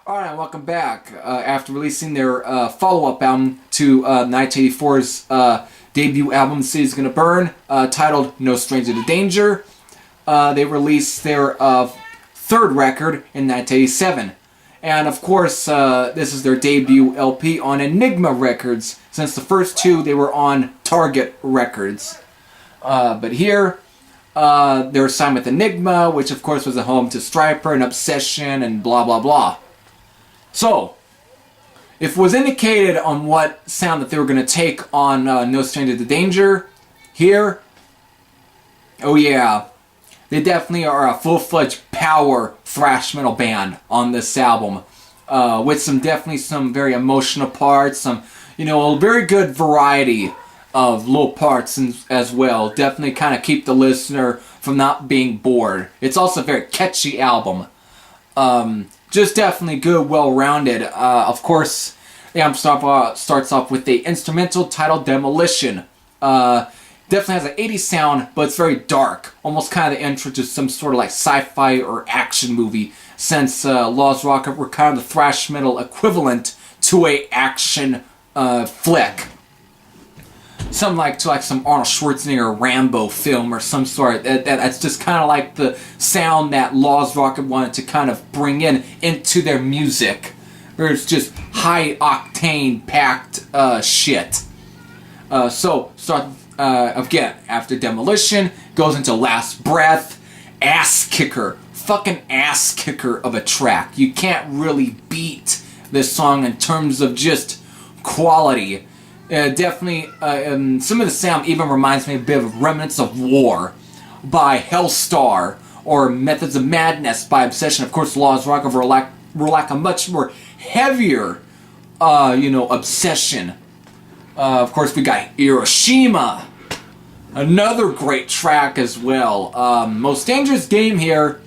Alright, welcome back. After releasing their follow-up album to 1984's debut album, The City's Gonna Burn, titled No Stranger to Danger, they released their third record in 1987. And of course, this is their debut LP on Enigma Records, since the first two they were on Target Records. But here, they were signed with Enigma, which of course was a home to Stryper and Obsession and blah blah blah. So, if it was indicated on what sound that they were going to take on No Stranger to Danger, here, oh yeah, they definitely are a full-fledged power thrash metal band on this album, with definitely some very emotional parts, a very good variety of little parts as well. Definitely kind of keep the listener from not being bored. It's also a very catchy album. Just definitely good, well-rounded. Of course, the album starts off with the instrumental titled Demolition. Definitely has an 80s sound, but it's very dark. Almost kind of the intro to some sort of like sci-fi or action movie, since Lääz Rockit were kind of the thrash metal equivalent to a action flick. Some some Arnold Schwarzenegger Rambo film or some sort. That's just kind of like the sound that Lääz Rockit wanted to kind of bring into their music, where it's just high octane packed shit. So start again after Demolition, goes into Last Breath, ass kicker, fucking ass kicker of a track. You can't really beat this song in terms of just quality. Definitely, some of the sound even reminds me a bit of Remnants of War by Hellstar, or Methods of Madness by Obsession. Of course, Lääz Rockit were like a much more heavier, Obsession. Of course, we got Hiroshima, another great track as well. Most Dangerous Game here,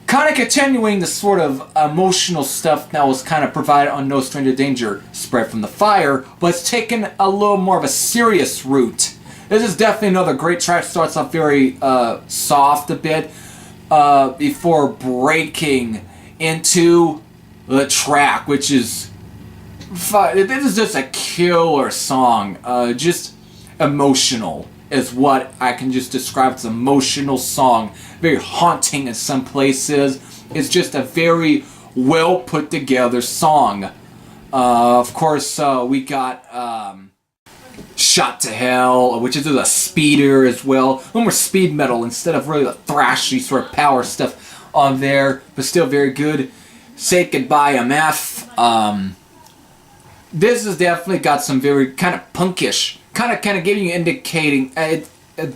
kind of continuing the sort of emotional stuff that was kind of provided on No Stranger Danger, Spread from the Fire, but it's taken a little more of a serious route. This is definitely another great track. Starts off very soft a bit before breaking into the track, which is this is just a killer song. Just emotional is what I can just describe as an emotional song. Very haunting in some places. It's just a very well put together song. Of course, we got Shot to Hell, which is a speeder as well. A little more speed metal instead of really the thrashy sort of power stuff on there, but still very good. Say Goodbye MF. This has definitely got some very kind of punkish, kind of giving you indicating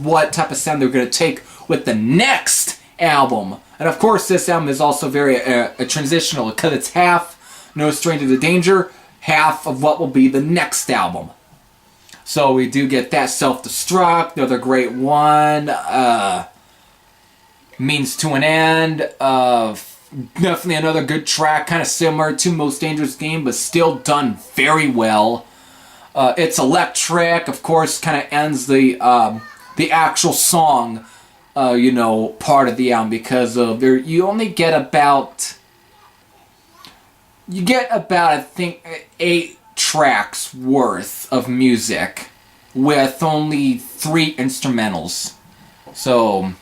what type of sound they're going to take with the next album. And of course, this album is also very transitional, because it's half No Stranger to Danger, half of what will be the next album. So we do get that, Self-Destruct, another great one, Means to an End, definitely another good track, kind of similar to Most Dangerous Game, but still done very well. It's electric, of course, kind of ends the actual song, part of the album, because you only get about, I think, 8 tracks worth of music with only 3 instrumentals. So,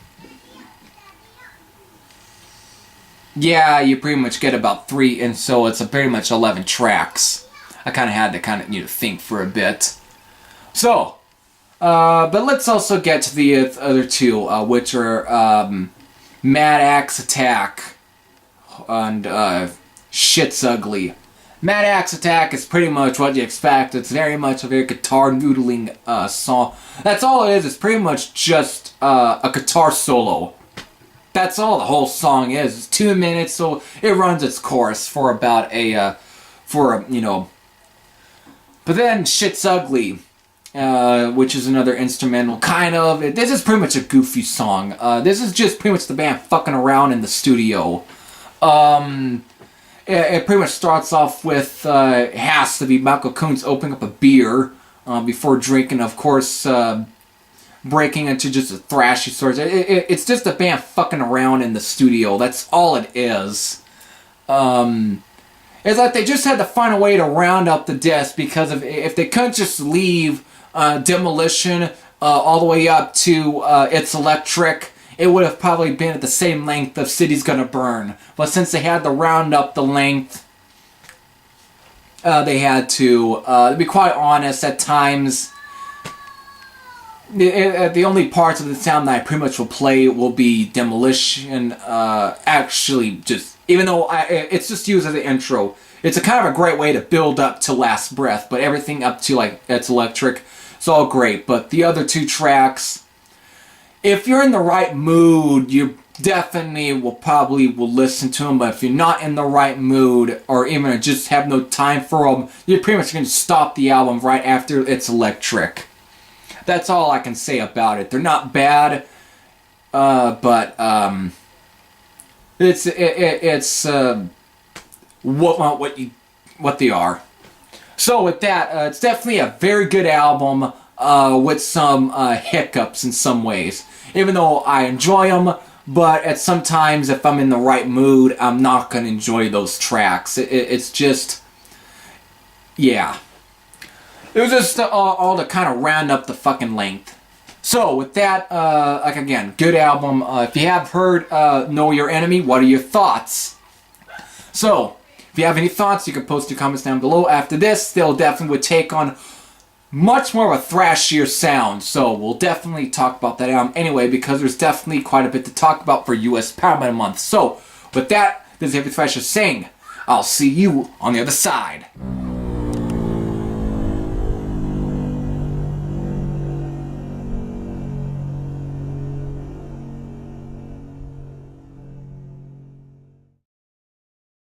yeah, you pretty much get about 3, and so it's pretty much 11 tracks. I kind of had to think for a bit. So, but let's also get to the other two, which are Mad Axe Attack and Shit's Ugly. Mad Axe Attack is pretty much what you expect. It's very much a very guitar noodling song. That's all it is. It's pretty much just a guitar solo. That's all the whole song is. It's 2 minutes, so it runs its course for about But then Shit's Ugly, which is another instrumental, kind of. This is pretty much a goofy song. This is just pretty much the band fucking around in the studio. It pretty much starts off with, it has to be Michael Coons opening up a beer before drinking, of course, breaking into just a thrashy sort. It's just a band fucking around in the studio. That's all it is. It's like they just had to find a way to round up the disc, because if they couldn't just leave Demolition all the way up to It's Electric, it would have probably been at the same length of City's Gonna Burn. But since they had to round up the length, they had to be quite honest, at times the only parts of the sound that I pretty much will play will be Demolition. Actually, just even though it's just used as an intro, it's a kind of a great way to build up to Last Breath. But everything up to like It's Electric, it's all great. But the other two tracks, if you're in the right mood, you definitely will listen to them. But if you're not in the right mood, or even just have no time for them, you're pretty much going to stop the album right after It's Electric. That's all I can say about it. They're not bad, but it's what they are. So with that, it's definitely a very good album with some hiccups in some ways. Even though I enjoy them, but at sometimes if I'm in the right mood, I'm not going to enjoy those tracks. It's just, yeah. It was just all to kind of round up the fucking length. So with that, like again, good album. If you have heard Know Your Enemy, what are your thoughts? So, if you have any thoughts, you can post your comments down below. After this, they'll definitely would take on much more of a thrashier sound. So we'll definitely talk about that album anyway, because there's definitely quite a bit to talk about for US Power Metal Month. So, with that, this is Heavy Thrasher saying, I'll see you on the other side.